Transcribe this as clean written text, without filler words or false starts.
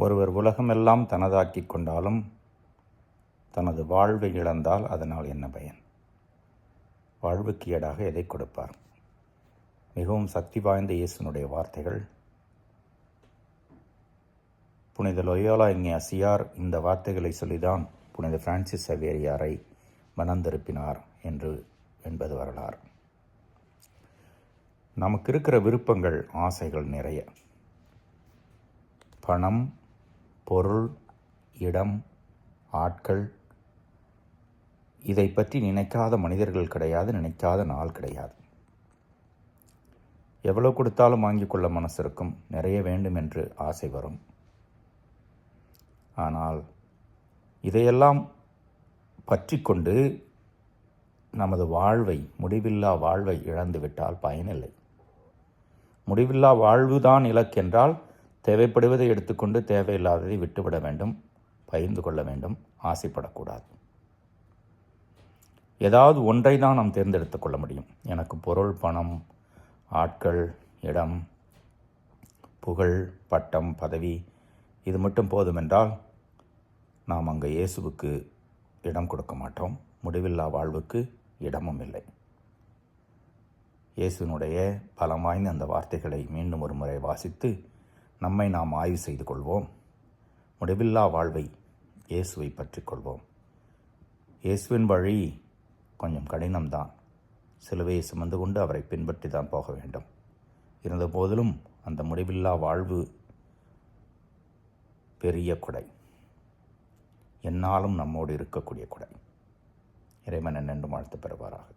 ஒருவர் உலகமெல்லாம் தனதாக்கிக் கொண்டாலும் தனது வாழ்வை இழந்தால் அதனால் என்ன பயன்? வாழ்வுக்கு ஈடாக எதை கொடுப்பார்? மிகவும் சக்தி வாய்ந்த இயேசுனுடைய வார்த்தைகள். புனித லொயோலா இக்ஞாசியார் இந்த வார்த்தைகளை சொல்லிதான் புனித பிரான்சிஸ் சவேரியாரை மனந்திருப்பினார் என்பது வரலாறு. நமக்கு இருக்கிற விருப்பங்கள், ஆசைகள் நிறைய. பணம், பொருள், இடம், ஆட்கள், இதை பற்றி நினைக்காத மனிதர்கள் கிடையாது, நினைக்காத நாள் கிடையாது. எவ்வளவு கொடுத்தாலும் வாங்கிக் கொள்ள மனசு இருக்கும், நிறைய வேண்டும் என்று ஆசை வரும். ஆனால் இதையெல்லாம் பற்றி கொண்டு நமது வாழ்வை, முடிவில்லா வாழ்வை இழந்துவிட்டால் பயனில்லை. முடிவில்லா வாழ்வுதான் இலக்கென்றால் தேவைப்படுவதை எடுத்துக்கொண்டு தேவையில்லாததை விட்டுவிட வேண்டும், பகிர்ந்து கொள்ள வேண்டும், ஆசைப்படக்கூடாது. ஏதாவது ஒன்றை தான் நாம் தேர்ந்தெடுத்து கொள்ள முடியும். எனக்கு பொருள், பணம், ஆட்கள், இடம், புகழ், பட்டம், பதவி, இது மட்டும் போதுமென்றால் நாம் அங்கே இயேசுவுக்கு இடம் கொடுக்க மாட்டோம். முடிவில்லா வாழ்வுக்கு இடமும் இல்லை. இயேசுனுடைய பலம் வாய்ந்த அந்த வார்த்தைகளை மீண்டும் ஒரு முறை வாசித்து நம்மை நாம் ஆய்வு செய்து கொள்வோம். முடிவில்லா வாழ்வை, இயேசுவை பற்றி கொள்வோம். இயேசுவின் வழி கொஞ்சம் கடினம்தான். சிலுவையை சுமந்து கொண்டு அவரை பின்பற்றி தான் போக வேண்டும். இருந்த போதிலும் அந்த முடிவில்லா வாழ்வு பெரிய கொடை, என்னாலும் நம்மோடு இருக்கக்கூடிய கொடை. இறைவன் என்றும் வாழ்த்து பெறுவாராக.